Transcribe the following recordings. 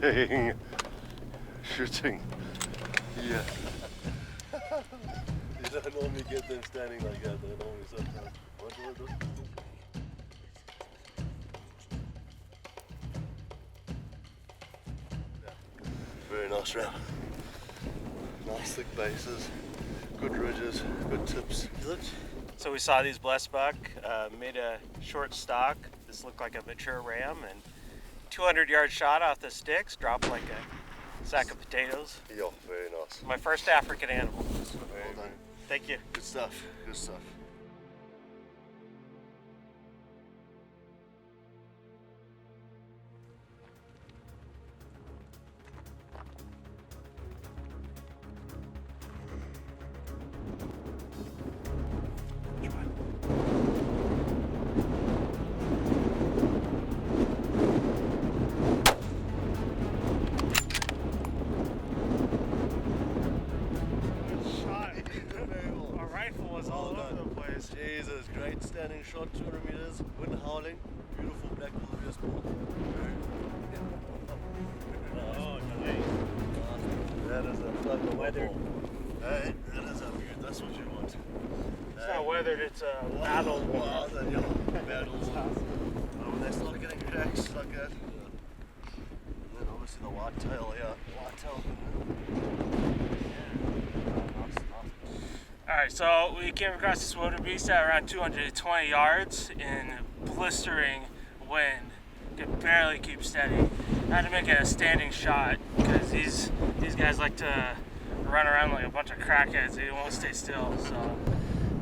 shooting. Yeah. You don't normally get them standing like that. They normally sometimes. What? Very nice round. Nice thick bases, good ridges, good tips. So we saw these blessed buck, made a short stock. This looked like a mature ram, and 200-yard shot off the sticks, dropped like a sack of potatoes. Yeah, very nice. My first African animal. Well done. Thank you. Good stuff, good stuff. Jesus, great standing shot, 200 meters, wind howling, beautiful black wildebeest ball. Oh, nice. That is a fucking weather. Hey, that is a beaut, that's what you want. It's not weathered, it's a battle. Wow, then you're battles. When they start getting cracks like that. And then obviously the whitetail, whitetail. Alright, so we came across this wildebeest at around 220 yards in blistering wind. Could barely keep steady. I had to make a standing shot because these guys like to run around like a bunch of crackheads. They won't stay still. So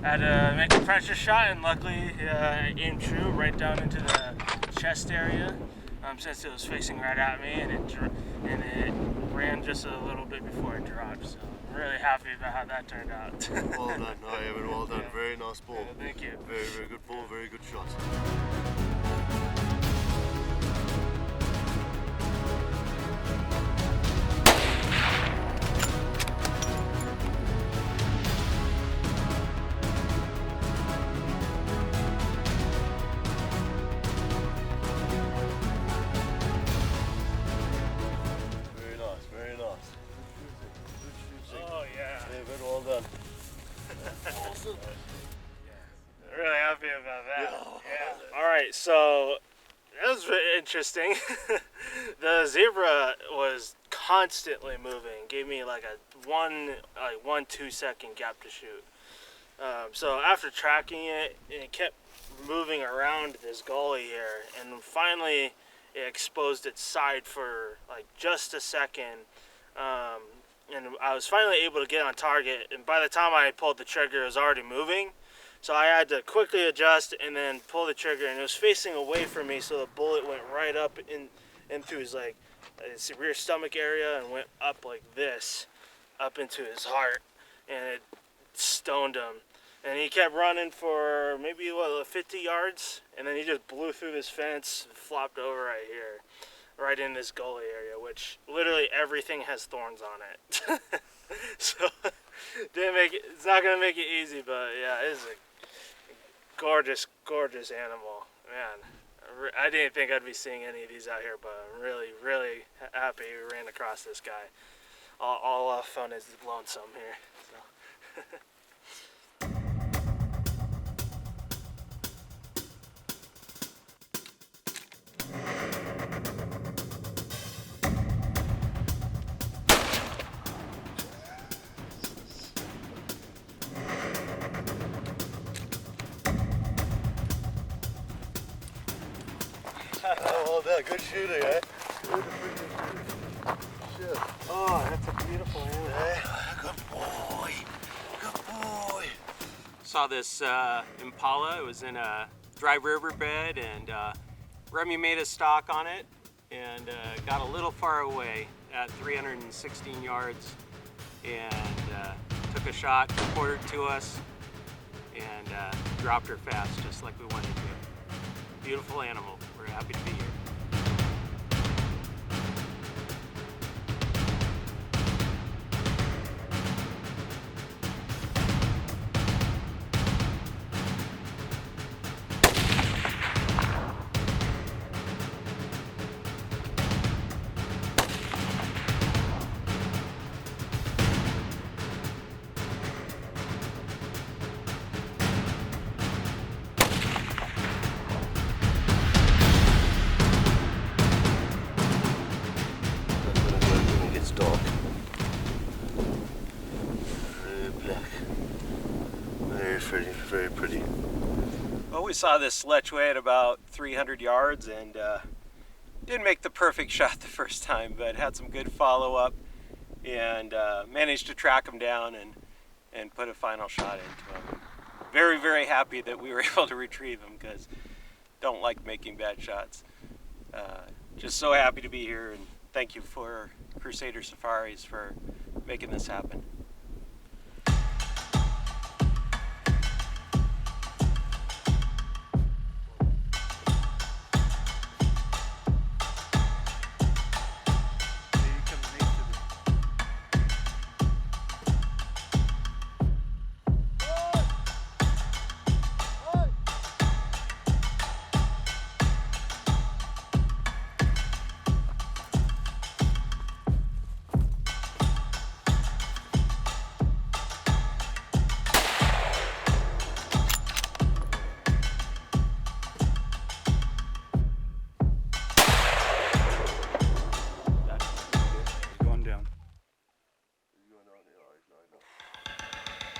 I had to make a pressure shot, and luckily I aimed true right down into the chest area. Since it was facing right at me, and it ran just a little bit before it dropped. So I'm really happy about how that turned out. Well done, Evan, well done. Yeah. Very nice ball. Yeah, thank you. Very, very good ball, very good shot. Well done. Awesome. Really happy about that. Yeah. All right, so that was really interesting. The zebra was constantly moving. Gave me like a 1-2 second gap to shoot. So after tracking it, it kept moving around this gully here, and finally it exposed its side for like just a second. And I was finally able to get on target, and by the time I pulled the trigger, it was already moving. So I had to quickly adjust and then pull the trigger, and it was facing away from me, so the bullet went right up into his his rear stomach area and went up like this, up into his heart, and it stoned him. And he kept running for maybe 50 yards, and then he just blew through this fence, flopped over right here. Right in this gully area, which literally everything has thorns on it. So it's not gonna make it easy, but yeah, it is a gorgeous, gorgeous animal. Man, I didn't think I'd be seeing any of these out here, but I'm really, really happy we ran across this guy. All fun is lonesome here. So. Oh, well done. Good shooting, eh? Good freaking shit. Oh, that's a beautiful animal. Yeah, good boy. Good boy. Saw this impala. It was in a dry riverbed, and Remy made a stock on it and got a little far away at 316 yards and took a shot, quartered to us, and dropped her fast just like we wanted to. Beautiful animal. We're happy to be here. pretty, very pretty. Well, we saw this lechwe at about 300 yards and didn't make the perfect shot the first time, but had some good follow-up and managed to track him down and put a final shot into him. Very, very happy that we were able to retrieve him because don't like making bad shots. Just so happy to be here, and thank you for Crusader Safaris for making this happen.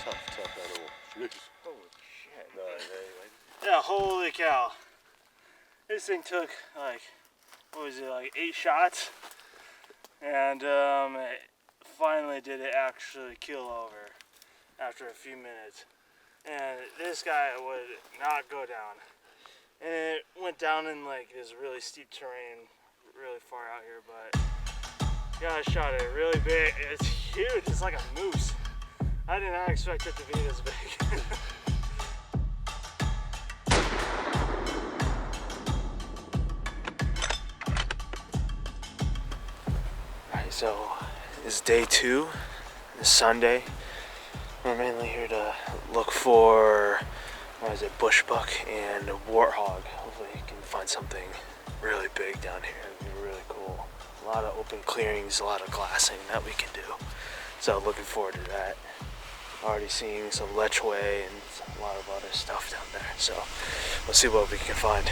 Tough animal. Holy shit. No, Yeah, holy cow. This thing took like, what was it, like 8 shots? And it finally did it actually kill over after a few minutes. And this guy would not go down. And it went down in like this really steep terrain, really far out here, but yeah, I shot it really big. It's huge, it's like a moose. I did not expect it to be this big. Alright, so it's day 2, it's Sunday. We're mainly here to look for, bushbuck and warthog. Hopefully you can find something really big down here. It'd be really cool. A lot of open clearings, a lot of glassing that we can do. So looking forward to that. Already seeing some lechwe and a lot of other stuff down there. So we'll see what we can find.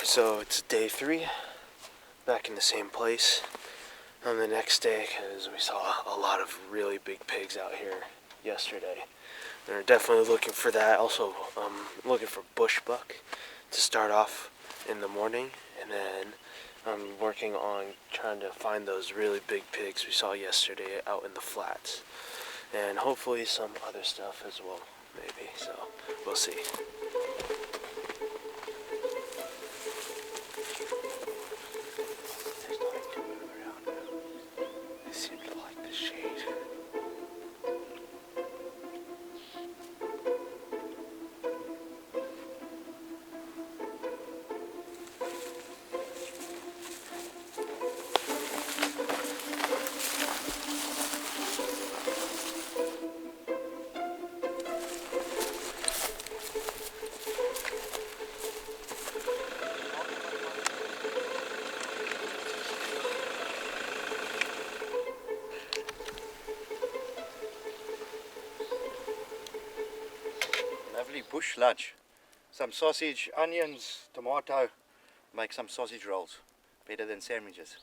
So it's day 3, back in the same place on the next day because we saw a lot of really big pigs out here yesterday. And we're definitely looking for that. Also looking for bushbuck to start off in the morning, and then I'm working on trying to find those really big pigs we saw yesterday out in the flats, and hopefully some other stuff as well, maybe. So we'll see. Bush lunch. Some sausage, onions, tomato. Make some sausage rolls. Better than sandwiches.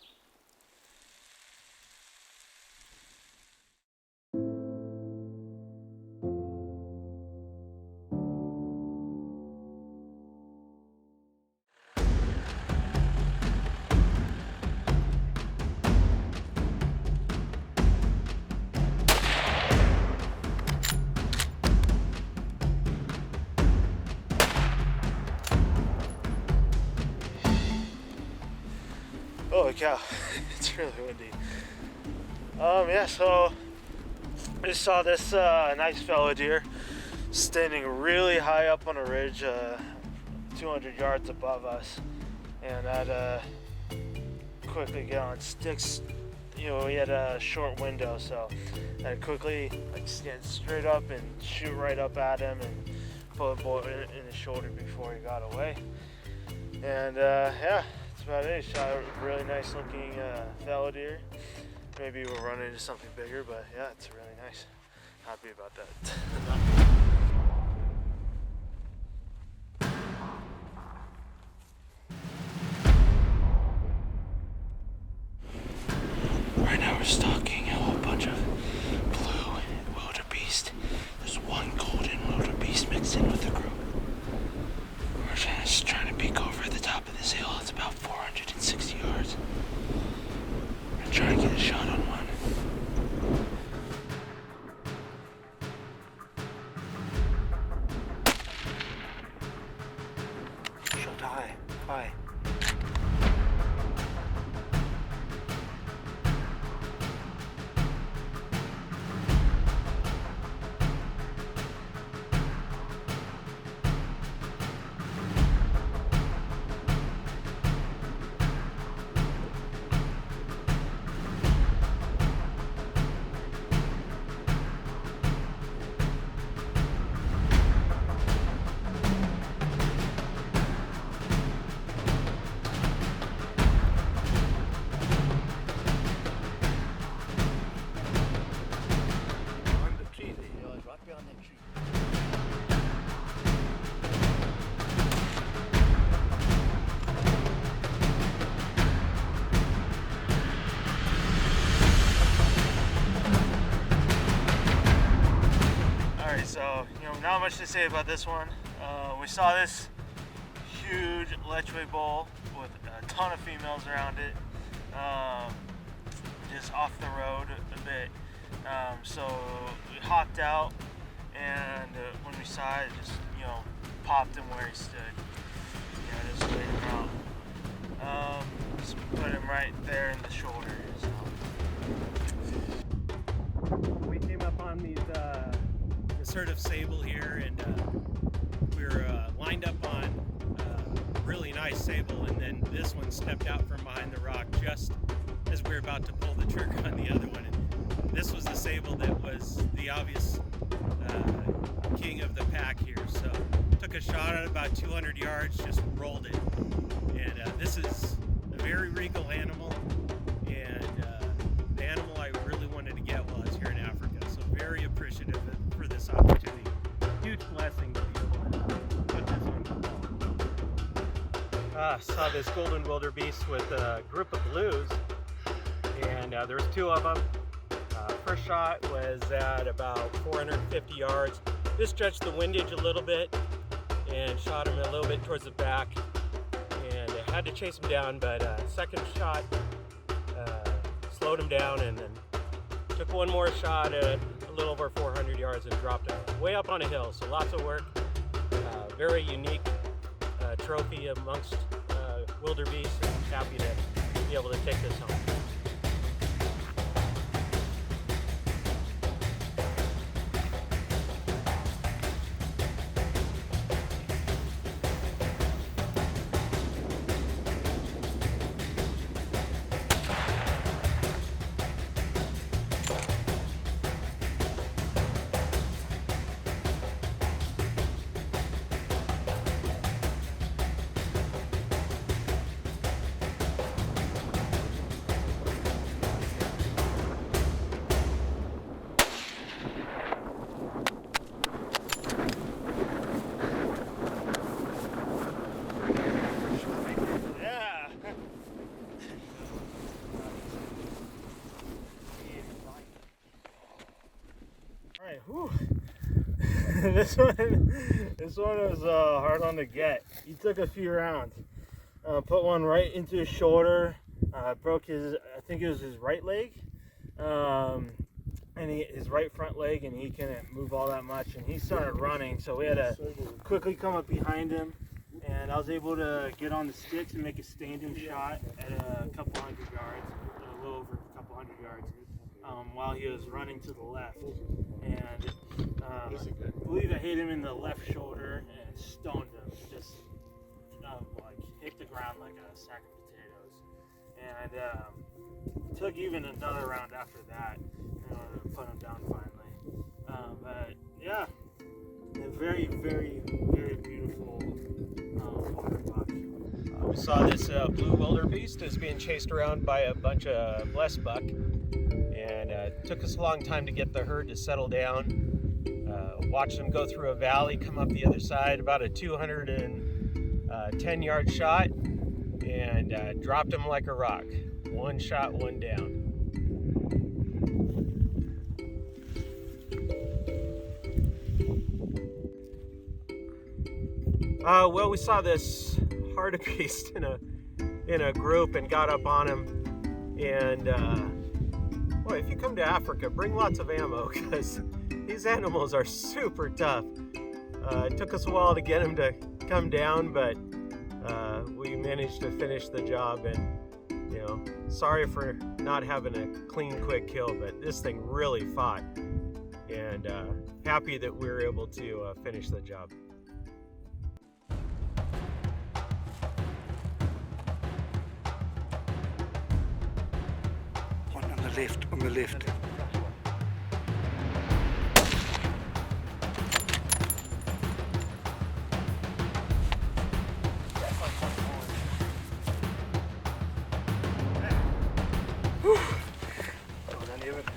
Holy cow, it's really windy. Yeah, so I just saw this nice fellow deer standing really high up on a ridge, 200 yards above us, and I'd quickly get on sticks. You know, we had a short window, so I'd quickly stand straight up and shoot right up at him and pull a bullet in his shoulder before he got away. And yeah, that's about it. Shot a really nice looking fallow deer. Maybe we'll run into something bigger, but yeah, it's really nice. Happy about that. Right now we're stalking a whole bunch of blue wildebeest. There's one golden wildebeest mixed in with the group. We're just trying to peek over the top of this hill. It's about 460 yards. We're gonna try to get a shot on one. Shot high, high. So, you know, not much to say about this one. We saw this huge lechwe bull with a ton of females around it, just off the road a bit. So we hopped out, and when we saw it, just, you know, popped him where he stood. You know, just laid him out. Just put him right there in the shoulder. So. We came up on these assertive sable here, and we were lined up on a really nice sable, and then this one stepped out from behind the rock just as we were about to pull the trigger on the other one. And this was the sable that was the obvious king of the pack here. So took a shot at about 200 yards, just rolled it. And this is a very regal animal, and the animal I really wanted to get while I was here in Africa. So very appreciative for this opportunity. Huge blessing to be able to put this on the wall. Saw this golden wildebeest with a group of blues, and there was two of them. First shot was at about 450 yards. Just stretched the windage a little bit and shot him a little bit towards the back, and I had to chase him down, but second shot slowed him down, and then took one more shot at a little over 400 yards and dropped him way up on a hill. So lots of work, very unique trophy amongst wildebeest, and happy to be able to take this home. This one was hard on the get. He took a few rounds. Put one right into his shoulder. Broke his, I think it was his right leg, and his right front leg, and he couldn't move all that much. And he started running, so we had to quickly come up behind him and I was able to get on the sticks and make a standing shot at a couple hundred yards, a little over a couple hundred yards, while he was running to the left. And I believe I hit him in the left shoulder and stoned him. Just like hit the ground like a sack of potatoes. And took even another round after that in order to put him down finally. But yeah, a very, very, very beautiful water buck. We saw this blue wildebeest is being chased around by a bunch of blessed buck, and it took us a long time to get the herd to settle down. Watched them go through a valley, come up the other side, about a 210-yard shot, and dropped them like a rock. One shot, one down. Well, we saw this hartebeest in a group and got up on him. And boy, if you come to Africa, bring lots of ammo, because these animals are super tough. It took us a while to get him to come down, but we managed to finish the job. And sorry for not having a clean, quick kill, but this thing really fought. And happy that we were able to finish the job. On the left.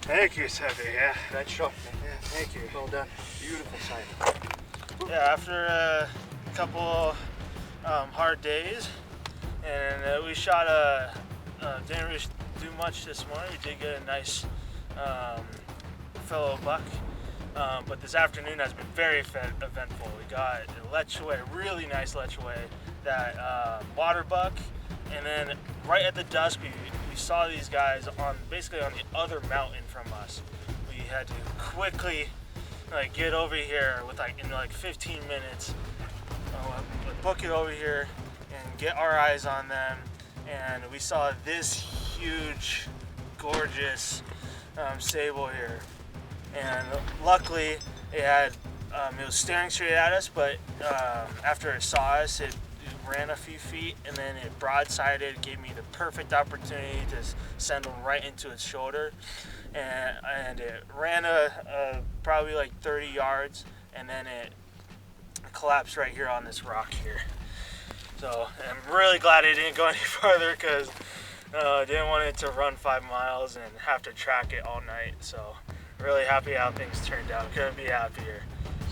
Thank you, Sebi. Yeah. Great shot, man. Yeah, thank you. Well done. Beautiful sight. Yeah, after a couple hard days, and we shot didn't really do much this morning. We did get a nice fellow buck, but this afternoon has been very eventful. We got a lechwe, a really nice lechwe, that water buck, and then right at the dusk we saw these guys basically on the other mountain from us. We had to quickly get over here in 15 minutes, book it over here and get our eyes on them. And we saw this huge, gorgeous sable here. And luckily it was staring straight at us, but after it saw us, it ran a few feet and then it broadsided, gave me the perfect opportunity to send them right into its shoulder. And it ran probably 30 yards, and then it collapsed right here on this rock here. So I'm really glad it didn't go any farther, because I didn't want it to run 5 miles and have to track it all night. So really happy how things turned out. Couldn't be happier.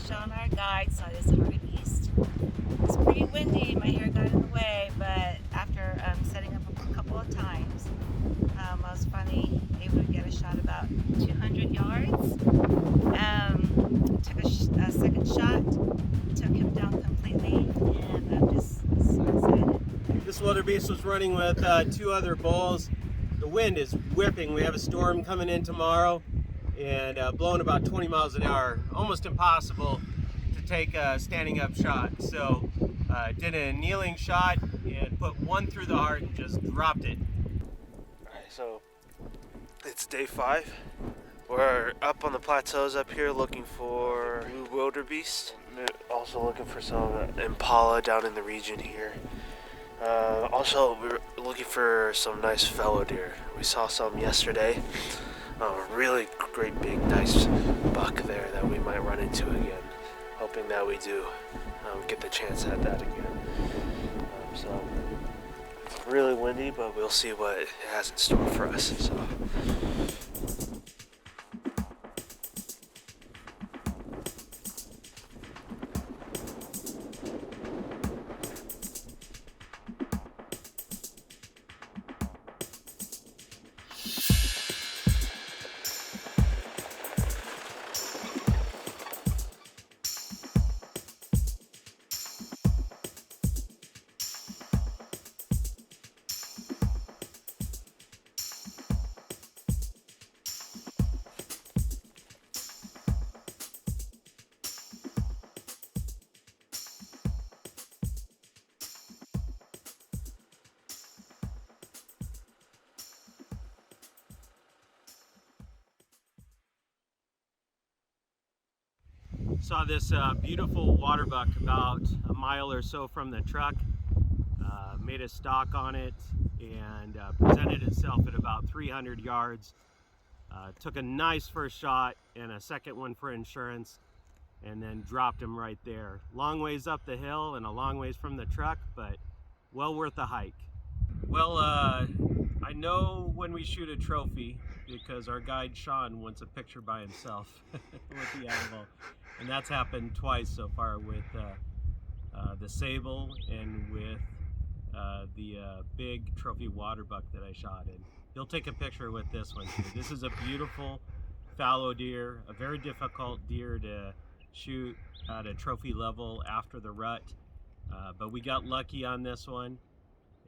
Sean, our guide, saw this hartebeest. It was pretty windy, my hair got in the way, but after setting up a couple of times, I was finally able to get a shot about 200 yards. Took a second shot, took him down completely, and I'm just so excited. This wildebeest was running with 2 other bulls. The wind is whipping. We have a storm coming in tomorrow, and blowing about 20 miles an hour. Almost impossible to take a standing up shot. So did a kneeling shot and put one through the heart and just dropped it. Alright, so it's day 5. We're up on the plateaus up here looking for blue wildebeest. Also looking for some impala down in the region here. Also, we're looking for some nice fallow deer. We saw some yesterday. Really great big nice buck there that we might run into again. Hoping that we do get the chance at that again. So it's really windy, but we'll see what it has in store for us. So. Saw this beautiful water buck about a mile or so from the truck. Made a stalk on it and presented itself at about 300 yards. Took a nice first shot and a second one for insurance, and then dropped him right there. Long ways up the hill and a long ways from the truck, but well worth the hike. Well, I know when we shoot a trophy because our guide Sean wants a picture by himself with the animal, and that's happened twice so far with the sable and with the big trophy water buck that I shot in. He'll take a picture with this one too. This is a beautiful fallow deer, a very difficult deer to shoot at a trophy level after the rut, but we got lucky on this one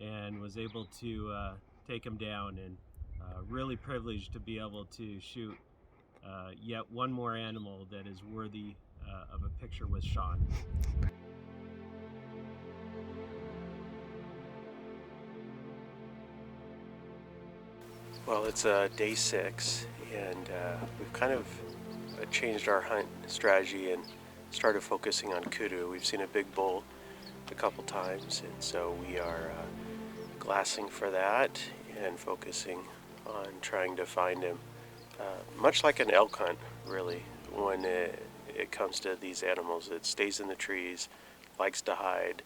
and was able to take him down, and really privileged to be able to shoot yet one more animal that is worthy of a picture with Sean. Well, it's day 6, and we've kind of changed our hunt strategy and started focusing on kudu. We've seen a big bull a couple times, and so we are glassing for that and focusing on trying to find him. Much like an elk hunt, really, when it comes to these animals. It stays in the trees, likes to hide,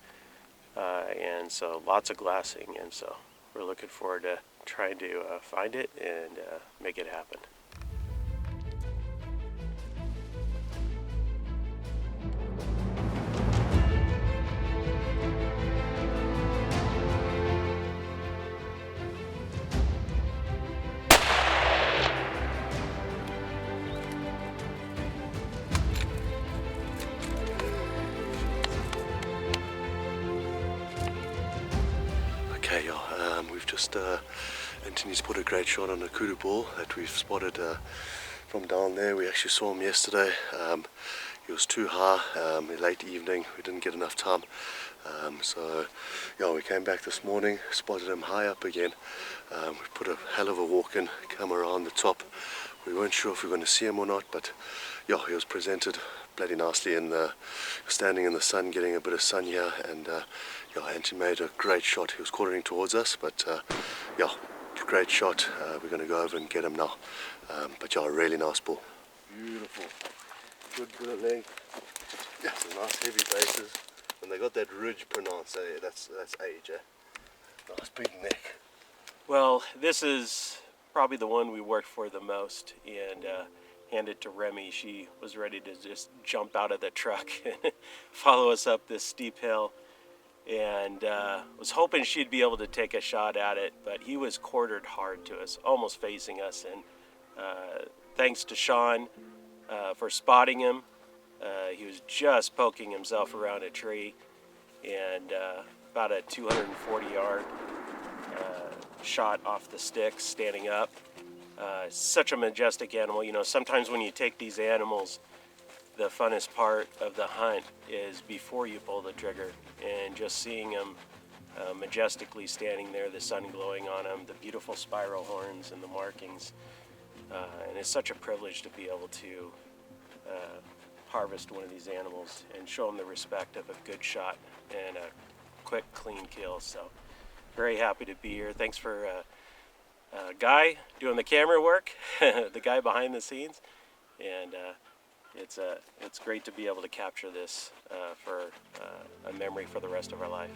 and so lots of glassing, and so we're looking forward to trying to find it and make it happen. Okay, y'all, we've just Anthony's put a great shot on a kudu bull that we've spotted from down there. We actually saw him yesterday. He was too high, late evening, we didn't get enough time. So yeah, we came back this morning, spotted him high up again. We put a hell of a walk in, come around the top. We weren't sure if we were going to see him or not, but yeah, he was presented bloody nicely in the standing in the sun, getting a bit of sun here, and yeah, Anthony made a great shot. He was quartering towards us, but yeah, great shot. We're going to go over and get him now. But yeah, a really nice bull. Beautiful, good bit of length. Yeah, some nice heavy bases, and they got that ridge pronounced. That's age. Nice big neck. Well, this is probably the one we worked for the most, and handed to Remy. She was ready to just jump out of the truck and follow us up this steep hill, and was hoping she'd be able to take a shot at it, but he was quartered hard to us, almost facing us, and thanks to Sean for spotting him. He was just poking himself around a tree, and about a 240-yard shot off the sticks, standing up. Such a majestic animal. You know, sometimes when you take these animals, the funnest part of the hunt is before you pull the trigger, and just seeing him majestically standing there, the sun glowing on him, the beautiful spiral horns and the markings. And it's such a privilege to be able to harvest one of these animals and show them the respect of a good shot and a quick, clean kill. So very happy to be here. Thanks for Guy doing the camera work, the guy behind the scenes, and it's great to be able to capture this for a memory for the rest of our life.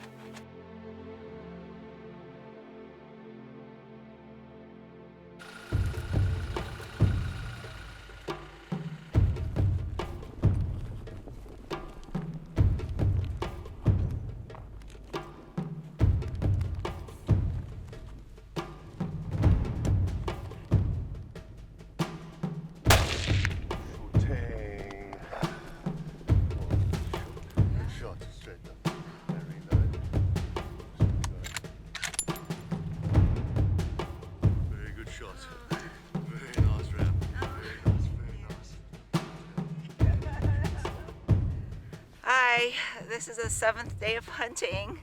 This is the 7th day of hunting.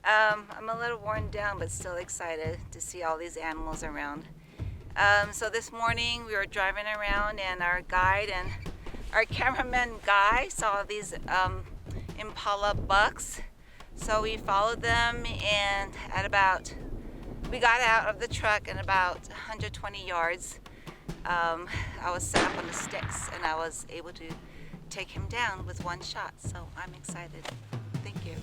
I'm a little worn down, but still excited to see all these animals around. So this morning we were driving around, and our guide and our cameraman Guy saw these impala bucks, so we followed them, and we got out of the truck in about 120 yards. I was set up on the sticks and I was able to take him down with one shot, so I'm excited. Thank you.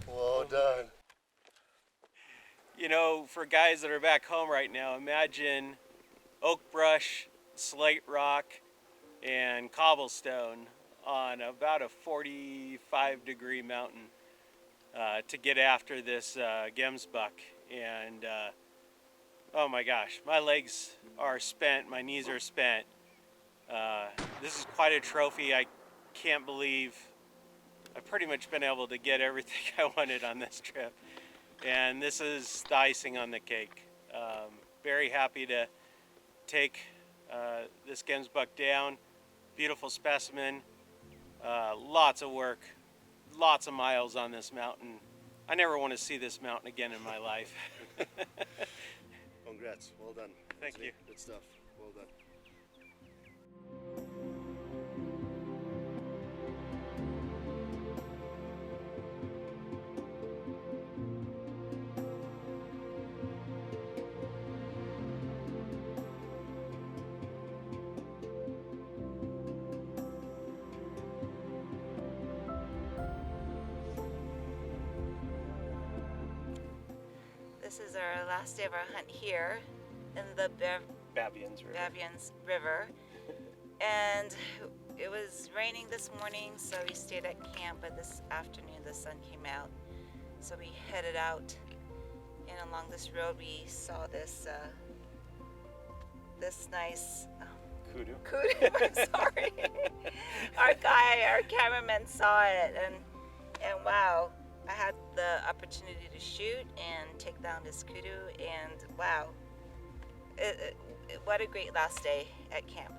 Well done. You know, for guys that are back home right now, imagine oak brush, slate rock, and cobblestone on about a 45-degree mountain to get after this gemsbuck. And oh my gosh, my legs are spent, my knees are spent. This is quite a trophy. I can't believe I've pretty much been able to get everything I wanted on this trip. And this is the icing on the cake. Very happy to take this gemsbuck down. Beautiful specimen. Lots of work, lots of miles on this mountain. I never want to see this mountain again in my life. Congrats. Well done. Thank you. Good stuff. Well done. This is our last day of our hunt here in the Baviaansriver. And it was raining this morning, so we stayed at camp, but this afternoon the sun came out. So we headed out, and along this road we saw this nice Kudu. I'm sorry. Our cameraman saw it, and wow, I had the opportunity to shoot and take down this kudu, and wow, what a great last day at camp.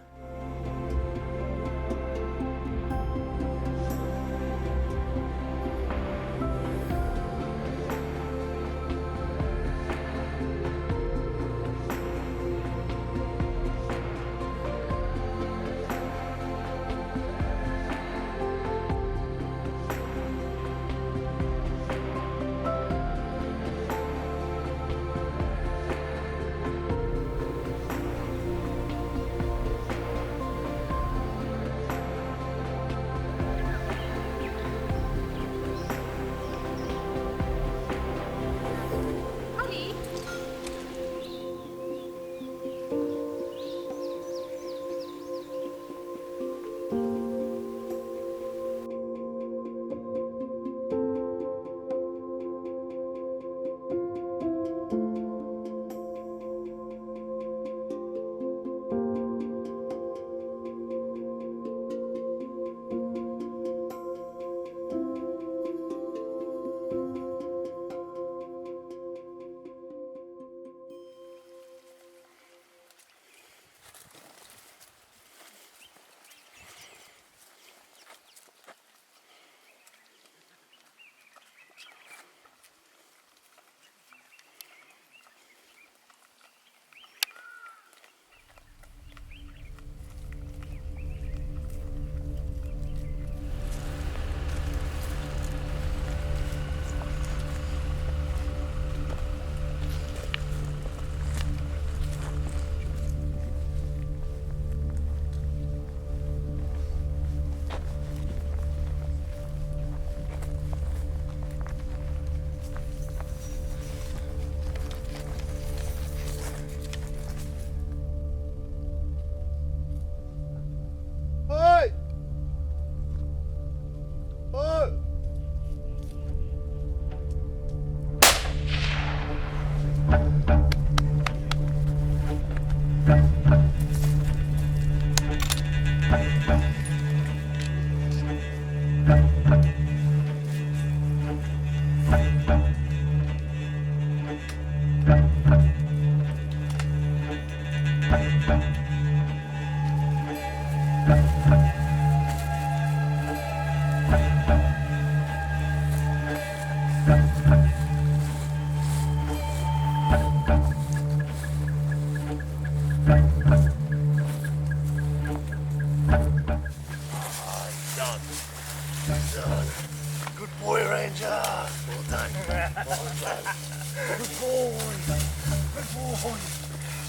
Good boy. Good boy.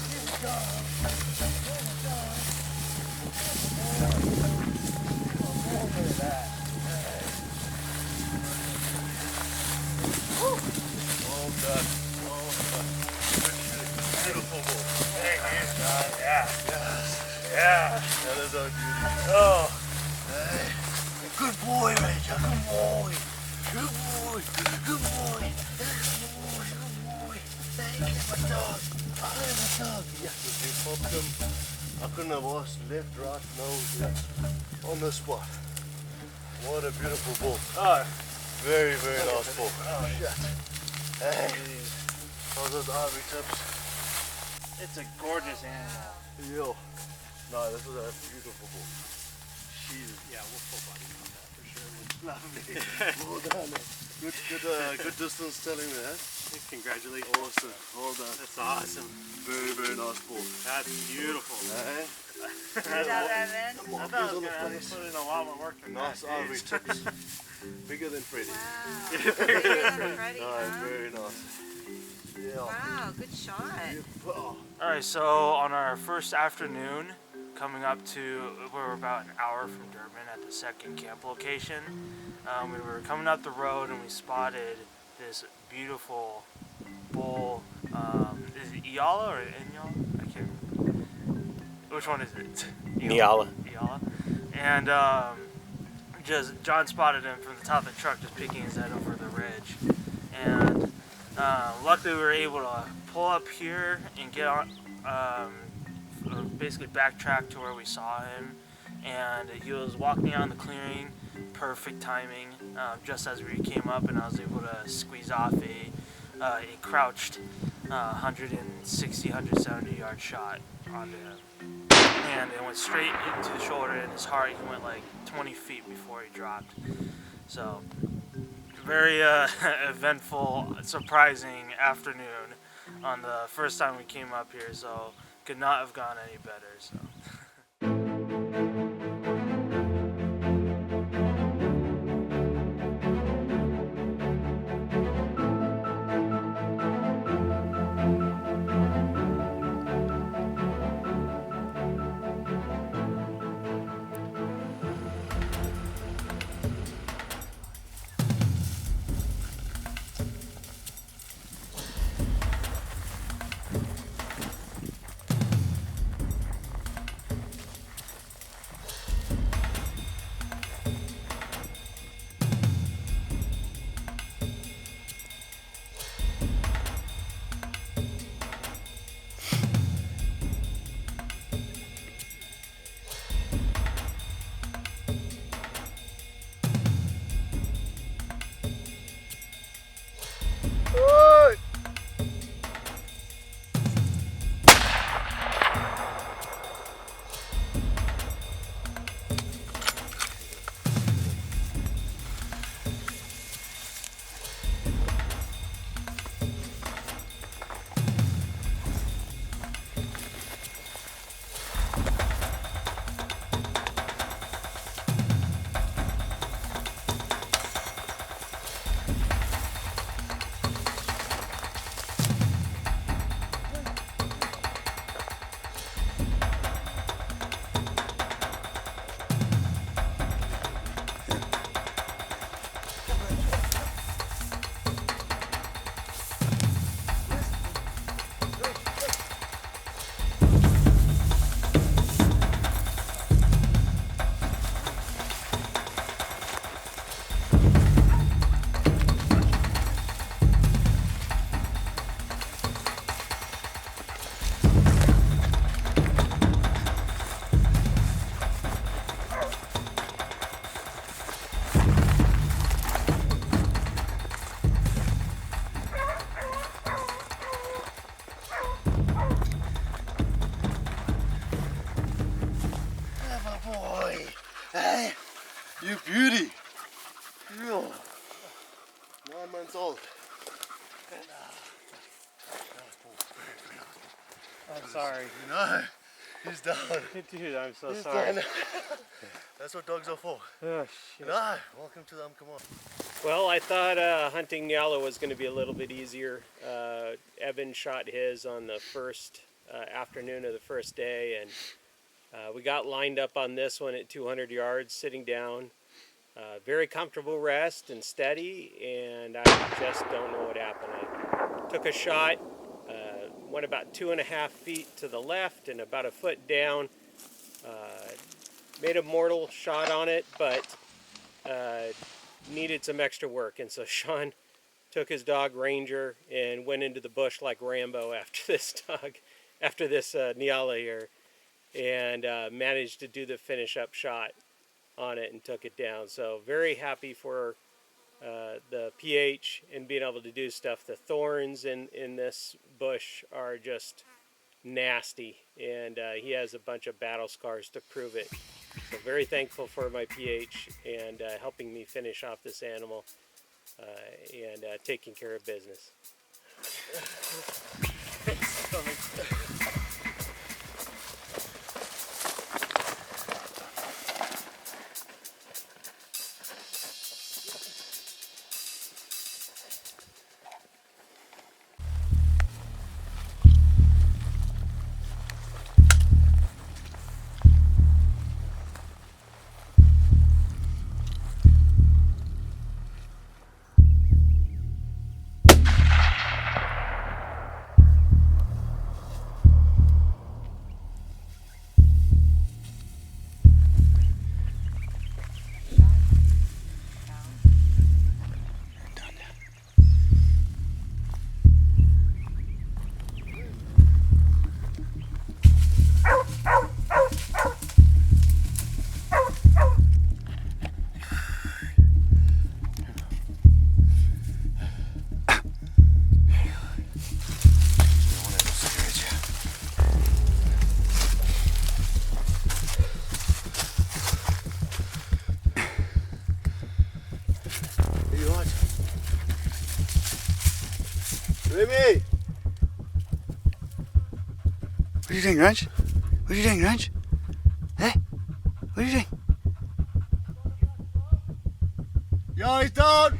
Good dog. Good dog. Look at that. Well done. Well done. Beautiful bull. Thank you, John. Yeah. Yes. Yeah. That is our beauty. Oh. Hey. Good boy, Rachel. Good boy. Good boy. Good boy. Good boy. Good boy. Hey, get my dog. I have a dog. Yes, you popped him. I couldn't have asked left, right, no, yes. On the spot. What a beautiful bull. Oh. Very, very nice bull. Oh, Shit. Hey. How's those ivory tips? It's a gorgeous animal. Yo. No, this is a beautiful bull. She's, Yeah, we'll full body on that for sure. lovely. Well done. Good distance telling me, eh? Congratulations. Awesome. Well done. That's awesome. Very, very nice bull. That's beautiful. Eh? Good job, Evan. I thought I was going to have to put in a lot more work than Nice that. ivory tips. Bigger than Freddy. Wow. Bigger than Freddy, Nice, huh? very nice. Yeah. Wow, good shot. Oh. Alright, so on our first afternoon, coming up to, we're about an hour from Durban at the second camp location. We were coming up the road and we spotted this beautiful bull. Is it Iala or Inyala? I can't remember. Which one is it? Nyala. Iala. And just John spotted him from the top of the truck, just peeking his head over the ridge. And luckily we were able to pull up here and get on, basically backtrack to where we saw him. And he was walking out in the clearing, perfect timing, just as we came up, and I was able to squeeze off a crouched 160, 170 yard shot onto him. And it went straight into the shoulder and his heart. He went like 20 feet before he dropped. So, very eventful, surprising afternoon on the first time we came up here. So, could not have gone any better. So. You beauty. Yo. 9 months old. I'm sorry. No, he's done. Dude, I'm so He's sorry. done. That's what dogs are for. Oh, shit. No, welcome to the Umkomaas. Well, I thought hunting Nyala was going to be a little bit easier. Evan shot his on the first afternoon of the first day, and we got lined up on this one at 200 yards, sitting down. Very comfortable rest and steady, and I just don't know what happened. I took a shot, went about 2.5 feet to the left and about a foot down. Made a mortal shot on it, but needed some extra work, and so Sean took his dog Ranger and went into the bush like Rambo after this Nyala here, and managed to do the finish up shot on it and took it down. So very happy for the pH and being able to do stuff. The thorns in this bush are just nasty, and he has a bunch of battle scars to prove it. So very thankful for my pH and helping me finish off this animal and taking care of business. Remy! What are you doing, Ranch? What are you doing, Ranch? Hey? What are you doing? Ja, he's down!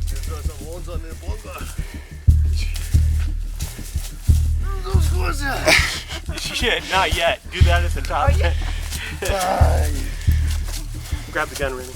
Jetzt was am Horn an den Bongo. Shit, not yet. Do that at the top. Oh, yeah. Grab the gun, Rennie.